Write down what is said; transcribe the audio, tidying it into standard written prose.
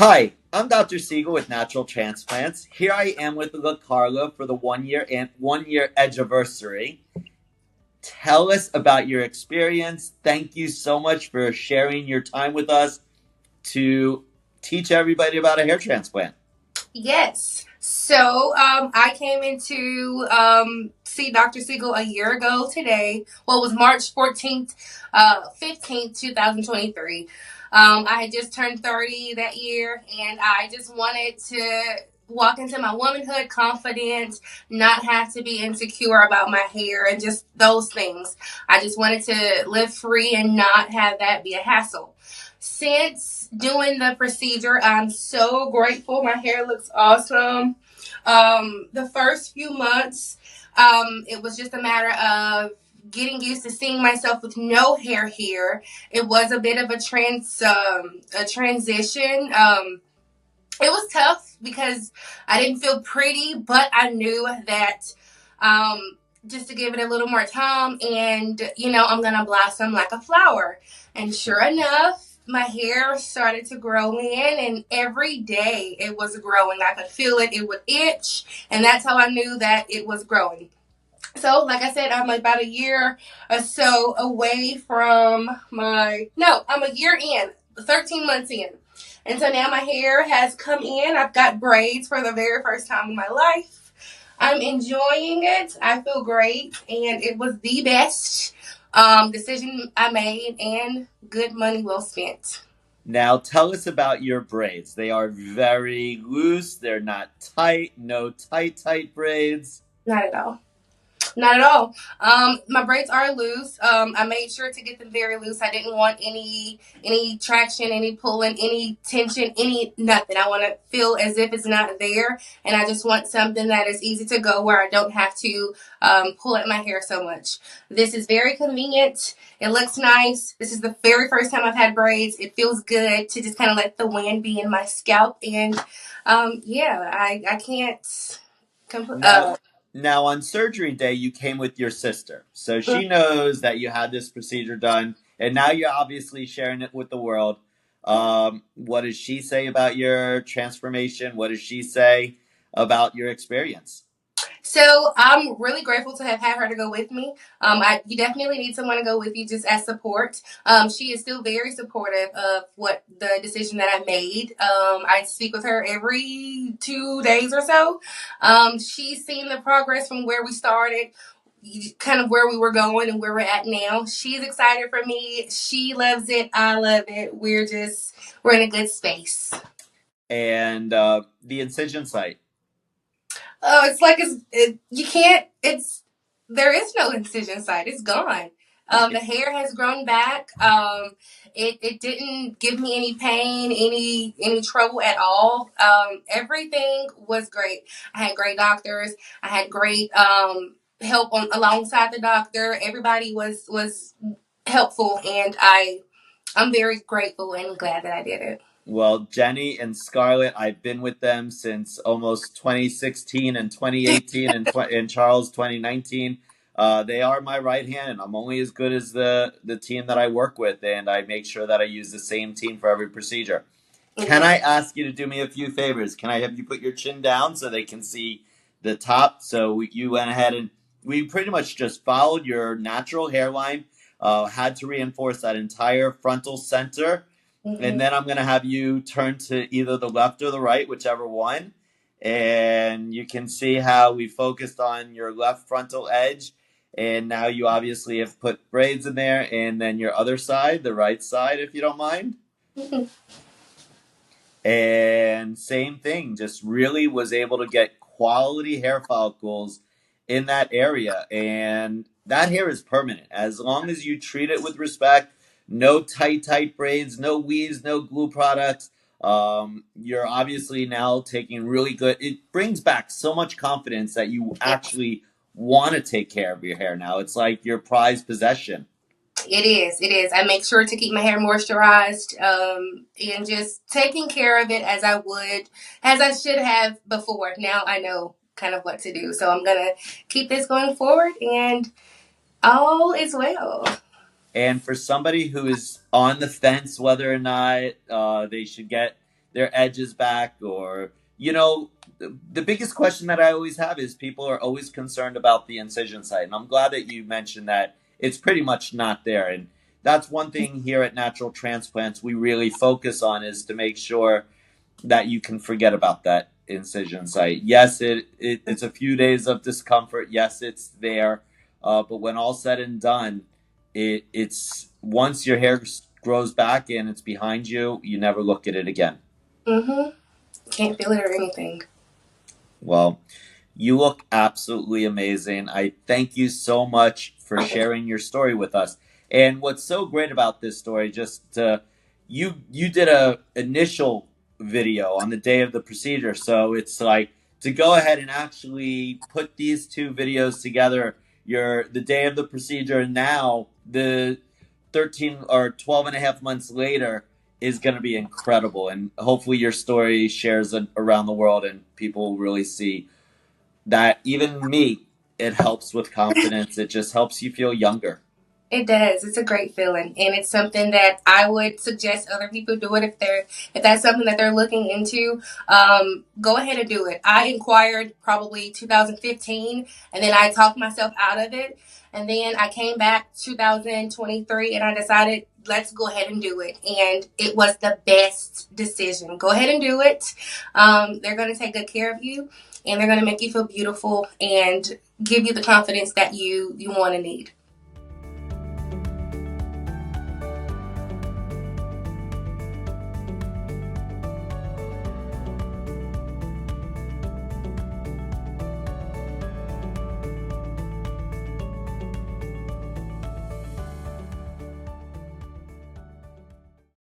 Hi, I'm Dr. Siegel with Natural Transplants. Here I am with Lacarla for the 1 year anniversary. Tell us about your experience. Thank you so much for sharing your time with us to teach everybody about a hair transplant. Yes. I came into see Dr. Siegel a year ago today. Well, it was March 14th, 15th, 2023. I had just turned 30 that year, and I just wanted to walk into my womanhood confident, not have to be insecure about my hair and just those things. I just wanted to live free and not have that be a hassle. Since doing the procedure, I'm so grateful. My hair looks awesome. The first few months, it was just a matter of getting used to seeing myself with no hair here. It was a bit of a transition. It was tough because I didn't feel pretty, but I knew that just to give it a little more time, and I'm gonna blossom like a flower. And sure enough, my hair started to grow in, and every day it was growing. I could feel it; it would itch, and that's how I knew that it was growing. So, like I said, I'm about a year or so away from my. No, I'm a year in, 13 months in. And so now my hair has come in. I've got braids for the very first time in my life. I'm enjoying it. I feel great. And it was the best decision I made, and good money well spent. Now, tell us about your braids. They are very loose, they're not tight, no tight braids. Not at all. Not at all. My braids are loose. I made sure to get them very loose. I didn't want any traction, any pulling, any tension, any nothing. I want to feel as if it's not there, and I just want something that is easy to go where I don't have to pull at my hair so much. This is very convenient. It looks nice. This is the very first time I've had braids. It feels good to just kind of let the wind be in my scalp, and yeah, I can't. Now, now on surgery day, you came with your sister. So she knows that you had this procedure done, and now you're obviously sharing it with the world. What does she say about your transformation? What does she say about your experience? So I'm really grateful to have had her to go with me. You definitely need someone to go with you just as support. She is still very supportive of what the decision that I made. I speak with her every 2 days or so. She's seen the progress from where we started, kind of where we were going and where we're at now. She's excited for me. She loves it. I love it. We're in a good space. And the incision site. Oh, it's like you can't. There is no incision site. It's gone. The hair has grown back. It didn't give me any pain, any trouble at all. Everything was great. I had great doctors. I had great help alongside the doctor. Everybody was helpful, and I'm very grateful and glad that I did it. Well, Jenny and Scarlett, I've been with them since almost 2016 and 2018 and Charles 2019. They are my right hand, and I'm only as good as the team that I work with, and I make sure that I use the same team for every procedure. Can I ask you to do me a few favors? Can I have you put your chin down so they can see the top? So you went ahead and we pretty much just followed your natural hairline, had to reinforce that entire frontal center, and Mhm. then I'm going to have you turn to either the left or the right, whichever one. And you can see how we focused on your left frontal edge. And now you obviously have put braids in there. And then your other side, the right side, if you don't mind. Mhm. And same thing, just really was able to get quality hair follicles in that area. And that hair is permanent. As long as you treat it with respect, no tight braids, no weaves, no glue products. You're obviously now taking really good, it brings back so much confidence that you actually want to take care of your hair now. It's like your prized possession. It is. It is. I make sure to keep my hair moisturized, and just taking care of it as I should have before. Now I know kind of what to do. So I'm gonna keep this going forward, and all is well. And for somebody who is on the fence whether or not they should get their edges back, or the biggest question that I always have is people are always concerned about the incision site, and I'm glad that you mentioned that it's pretty much not there. And that's one thing here at Natural Transplants we really focus on, is to make sure that you can forget about that incision site. Yes, it's a few days of discomfort. Yes, it's there, but when all said and done, it's once your hair grows back and it's behind you, you never look at it again. Can't feel it or anything. Well, you look absolutely amazing. I thank you so much for sharing your story with us. And what's so great about this story, you did a initial video on the day of the procedure. So it's like to go ahead and actually put these two videos together, the day of the procedure and now the 13 or 12 and a half months later, is going to be incredible. And hopefully your story shares around the world and people will really see that even me, it helps with confidence. It just helps you feel younger. It does. It's a great feeling, and it's something that I would suggest other people do it if that's something that they're looking into. Go ahead and do it. I inquired probably 2015, and then I talked myself out of it, and then I came back 2023, and I decided let's go ahead and do it, and it was the best decision. Go ahead and do it. They're going to take good care of you, and they're going to make you feel beautiful and give you the confidence that you want and need.